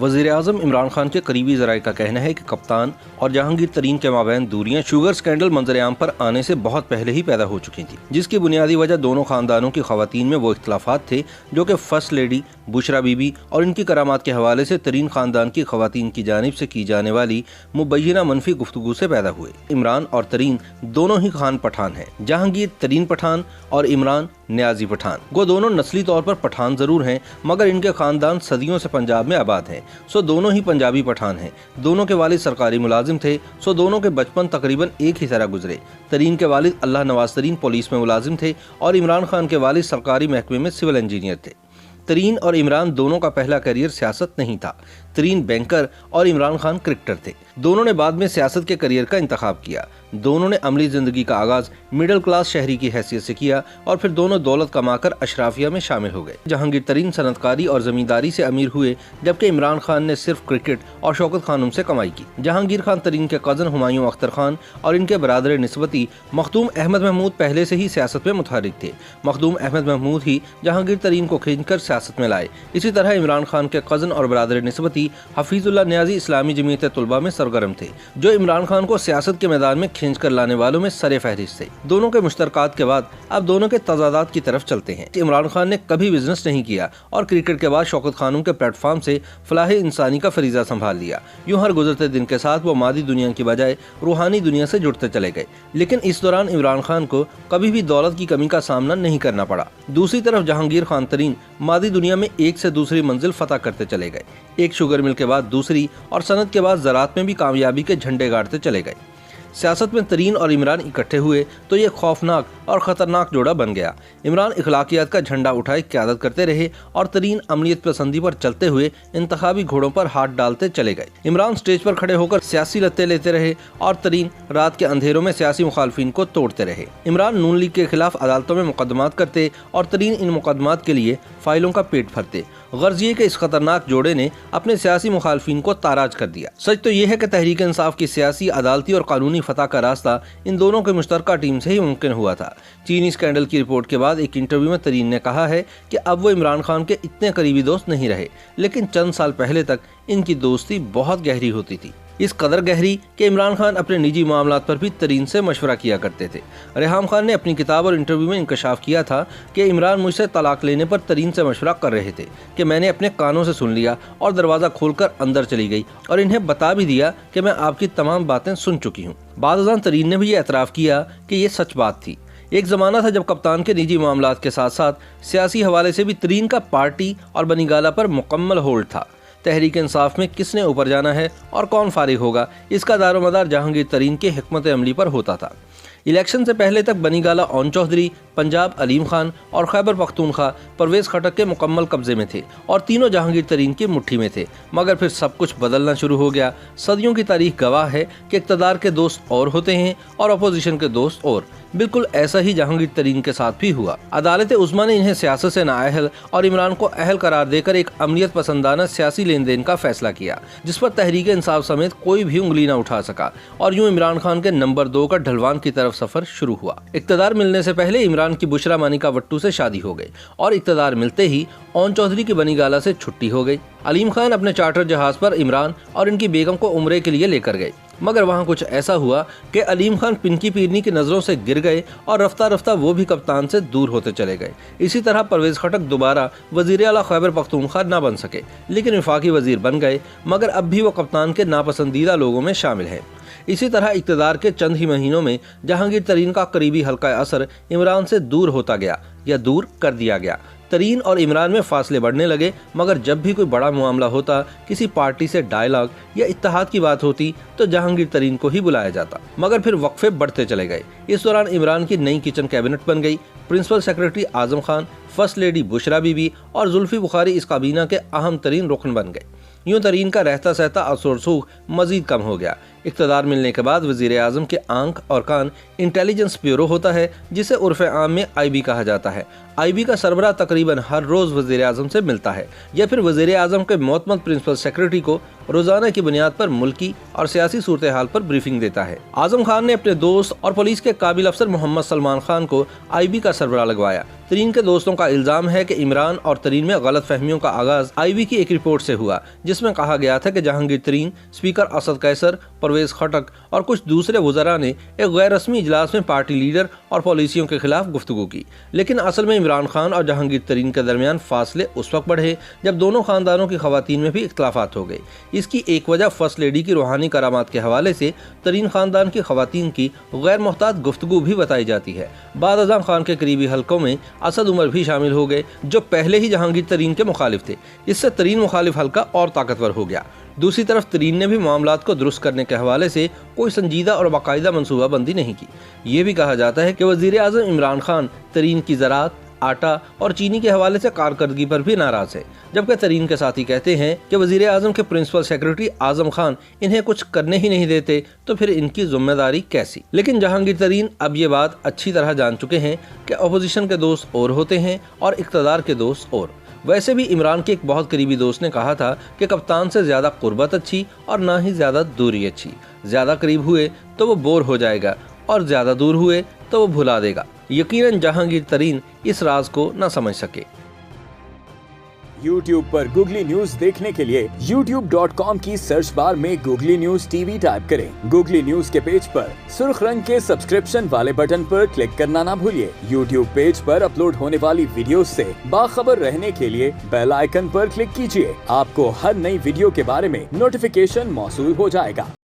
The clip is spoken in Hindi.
वज़ीर-ए-आज़म इमरान खान के करीबी ज़राए का कहना है कि कप्तान और जहांगीर तरीन के माबैन दूरियां शुगर स्कैंडल मंजरेआम पर आने से बहुत पहले ही पैदा हो चुकी थी, जिसकी बुनियादी वजह दोनों खानदानों की ख़वातीन में वो इख्तलाफात थे जो कि फर्स्ट लेडी बुशरा बीबी और इनकी करामात के हवाले से तरीन खानदान की ख़वातीन की जानिब से की जाने वाली मुबैना मनफी गुफ्तगू से पैदा हुए। इमरान और तरीन दोनों ही खान पठान हैं। जहांगीर तरीन पठान और इमरान न्याजी पठान। वो दोनों नस्ली तौर पर पठान जरूर हैं, मगर इनके खानदान सदियों से पंजाब में आबाद हैं, सो दोनों ही पंजाबी पठान हैं। दोनों के वालिद सरकारी मुलाजिम थे, सो दोनों के बचपन तकरीबन एक ही तरह गुजरे। तरीन के वालिद अल्लाह नवाज तरीन पुलिस में मुलाजिम थे और इमरान खान के वालिद सरकारी महकमे में सिविल इंजीनियर थे। तरीन और इमरान दोनों का पहला करियर सियासत नहीं था। तरीन बैंकर और इमरान खान क्रिकेटर थे। दोनों ने बाद में सियासत के करियर का इंतखाब किया। दोनों ने अमली जिंदगी का आगाज मिडिल क्लास शहरी की हैसियत से किया और फिर दोनों दौलत कमाकर अशराफिया में शामिल हो गए। जहांगीर तरीन सनतकारी और जमींदारी से अमीर हुए, जबकि इमरान खान ने सिर्फ क्रिकेट और शौकत खानम से कमाई की। जहांगीर खान तरीन के कज़न हुमायूं अख्तर खान और इनके बरादर निस्बती मखदूम अहमद महमूद पहले से ही सियासत में मुतहरिक थे। मखदूम अहमद महमूद ही जहांगीर तरीन को खींचकर सियासत में लाए। इसी तरह इमरान खान के कज़न और बरादर निस्बती हफीजुल्लाह न्याजी इस्लामी जमीयत तुलबा में सरगर्म थे, जो इमरान खान को सियासत के मैदान में खींच कर लाने वालों में सरे फहरिस्त थे। दोनों के मुश्तरकात के बाद अब दोनों के तजादात की तरफ चलते हैं। इमरान खान ने कभी बिजनेस नहीं किया और क्रिकेट के बाद शौकत खानम के प्लेटफॉर्म से फलाह इंसानी का फरीजा संभाल लिया। यूं हर गुजरते दिन के साथ वो मादी दुनिया की बजाय रूहानी दुनिया से जुड़ते चले गए, लेकिन इस दौरान इमरान खान को कभी भी दौलत की कमी का सामना नहीं करना पड़ा। दूसरी तरफ जहांगीर खान तरीन मादी दुनिया में एक से दूसरी मंजिल फतह करते चले गए। एक शुगर मिल के बाद दूसरी और सनत के बाद ज़राअत में भी कामयाबी के झंडे गाड़ते चले गए। सियासत में तरीन और इमरान इकट्ठे हुए तो ये खौफनाक और ख़तरनाक जोड़ा बन गया। इमरान इखलाकियात का झंडा उठाए क़यादत करते रहे और तरीन अमलियत पसंदी पर चलते हुए इंतखाबी घोड़ों पर हाथ डालते चले गए। इमरान स्टेज पर खड़े होकर सियासी लत्ते लेते रहे और तरीन रात के अंधेरों में सियासी मुखालफिन को तोड़ते रहे। इमरान नून लीग के खिलाफ अदालतों में मुकदमात करते और तरीन इन मुकदमात के लिए फाइलों का पेट भरते। गर्ज ये कि इस खतरनाक जोड़े ने अपने सियासी मुखालफिन को ताराज कर दिया। सच तो यह है कि तहरीक इंसाफ की सियासी, अदालती और कानूनी फतह का रास्ता इन दोनों के मुश्तरका टीम से ही मुमकिन हुआ था। चीनी स्कैंडल की रिपोर्ट के बाद एक इंटरव्यू में तरीन ने कहा है कि अब वो इमरान खान के इतने करीबी दोस्त नहीं रहे, लेकिन चंद साल पहले तक इनकी दोस्ती बहुत गहरी होती थी। इस कदर गहरी कि इमरान खान अपने निजी मामलात पर भी तरीन से मशवरा किया करते थे। रेहाम खान ने अपनी किताब और इंटरव्यू में इंकशाफ किया था कि इमरान मुझसे तलाक लेने पर तरीन से मशवरा कर रहे थे कि मैंने अपने कानों से सुन लिया और दरवाज़ा खोलकर अंदर चली गई और इन्हें बता भी दिया कि मैं आपकी तमाम बातें सुन चुकी हूँ। बाद तरीन ने भी ये एतराफ़ किया कि ये सच बात थी। एक ज़माना था जब कप्तान के निजी मामलात के साथ साथ सियासी हवाले से भी तरीन का पार्टी और बनीगाला पर मुकम्मल होल्ड था। तहरीक इंसाफ में किसने ऊपर जाना है और कौन फारिग होगा, इसका दारोमदार जहांगीर तरीन की हिकमत अमली पर होता था। इलेक्शन से पहले तक बनीगाला ओन चौधरी, पंजाब अलीम खान और खैबर पख्तूनख्वा परवेज़ खटक के मुकम्मल कब्जे में थे और तीनों जहांगीर तरीन की मुट्ठी में थे। मगर फिर सब कुछ बदलना शुरू हो गया। सदियों की तारीख गवाह है कि इक़्तिदार के दोस्त और होते हैं और अपोजिशन के दोस्त और। बिल्कुल ऐसा ही जहांगीर तरीन के साथ भी हुआ। अदालत उज़्मा ने इन्हें सियासत से नाअहल और इमरान को अहल करार देकर एक अमलियत पसंदाना सियासी लेन देन का फैसला किया, जिस पर तहरीक इंसाफ समेत कोई भी उंगली न उठा सका और यूं इमरान खान के नंबर 2 का ढलवान की तरफ सफर शुरू हुआ। इक़्तिदार मिलने से पहले इमरान की बुशरा मानिका वट्टू से शादी हो गई और इक़्तिदार मिलते ही ओन चौधरी की बनीगाला से छुट्टी हो गई। अलीम खान अपने चार्टर जहाज पर इमरान और इनकी बेगम को उम्रे के लिए लेकर गए, मगर वहाँ कुछ ऐसा हुआ कि अलीम खान पिनकी पीरनी की नज़रों से गिर गए और रफ्ता रफ्ता वो भी कप्तान से दूर होते चले गए। इसी तरह परवेज़ खटक दोबारा वज़ीर आला खैबर पख्तूनख्वा ना बन सके, लेकिन वफाकी वज़ीर बन गए, मगर अब भी वो कप्तान के नापसंदीदा लोगों में शामिल हैं। इसी तरह इक़्तिदार के चंद ही महीनों में जहांगीर तरीन का करीबी हल्का असर इमरान से दूर होता गया या दूर कर दिया गया। तरीन और इमरान में फासले बढ़ने लगे, मगर जब भी कोई बड़ा मामला होता, किसी पार्टी से डायलॉग या इत्तेहाद की बात होती, तो जहांगीर तरीन को ही बुलाया जाता, मगर फिर वक्फे बढ़ते चले गए। इस दौरान इमरान की नई किचन कैबिनेट बन गई। Principal secretary Azam Khan, first lady Bushra Bibi और जुल्फी बुखारी इस काबीना के अहम तरीन रुकन बन गए। यूं तरीन का रहता सहता असर सूख मजीद कम हो गया। इक़्तिदार मिलने के बाद वज़ीर आज़म के आंख और कान इंटेलिजेंस ब्यूरो होता है, जिसे उर्फ़ आम में IB कहा जाता है। IB का सरबराह तकरीबन हर रोज़ वज़ीर आज़म से मिलता है या फिर वज़ीर आज़म के मोतमद प्रिंसिपल सेक्रेटरी को रोज़ाना की बुनियाद पर मुल्की और सियासी सूरत हाल पर ब्रीफिंग देता है। आज़म खान ने अपने दोस्त और पुलिस के काबिल अफसर मोहम्मद सलमान खान को IB का सरबराह लगवाया। तरीन के दोस्तों का इल्ज़ाम है कि इमरान और तरीन में गलत फहमियों का आगाज़ IB की एक रिपोर्ट से हुआ, जिसमें कहा गया था कि जहांगीर तरीन, स्पीकर असद कैसर, परवेज़ खटक और कुछ दूसरे वज़रा ने एक गैर रस्मी इजलास में पार्टी लीडर और पॉलिसियों के खिलाफ गुफ्तगू की। लेकिन असल में इमरान खान और जहांगीर तरीन के दरमियान फासले उस वक्त बढ़े जब दोनों खानदानों की खवातीन में भी इख्तलाफात हो गए। इसकी एक वजह फर्स्ट लेडी की रूहानी करामात के हवाले से तरीन खानदान की खवातीन की गैर मोहतात गुफ्तगू भी बताई जाती है। बाद अज़म खान के करीबी हलकों में असद उमर भी शामिल हो गए, जो पहले ही जहांगीर तरीन के मुखालिफ थे। इससे तरीन मुखालिफ हल्का और ताकतवर हो गया। दूसरी तरफ तरीन ने भी मामलात को दुरुस्त करने के हवाले से कोई संजीदा और बाकायदा मनसूबाबंदी नहीं की। ये भी कहा जाता है कि वज़ीर आज़म इमरान खान तरीन की ज़राअत, आटा और चीनी के हवाले से कारकर्दगी पर भी नाराज है, जबकि तरीन के साथी कहते हैं कि वज़ीर आज़म के प्रिंसिपल सेक्रेटरी आज़म खान इन्हें कुछ करने ही नहीं देते, तो फिर इनकी जिम्मेदारी कैसी। लेकिन जहांगीर तरीन अब ये बात अच्छी तरह जान चुके हैं कि अपोजिशन के दोस्त और होते हैं और इक़्तिदार के दोस्त और। वैसे भी इमरान के एक बहुत करीबी दोस्त ने कहा था कि कप्तान से ज़्यादा कुर्बत अच्छी और ना ही ज़्यादा दूरी अच्छी। ज़्यादा करीब हुए तो वो बोर हो जाएगा और ज़्यादा दूर हुए तो वो भुला देगा। यकीनन जहांगीर तरीन इस राज को न समझ सके। YouTube पर गूगली न्यूज देखने के लिए youtube.com की सर्च बार में गूगली न्यूज TV टाइप करें। गूगली न्यूज के पेज पर सुर्ख रंग के सब्सक्रिप्शन वाले बटन पर क्लिक करना ना भूलिए। YouTube पेज पर अपलोड होने वाली वीडियोस से बाखबर रहने के लिए बेल आइकन पर क्लिक कीजिए। आपको हर नई वीडियो के बारे में नोटिफिकेशन मौसूल हो जाएगा।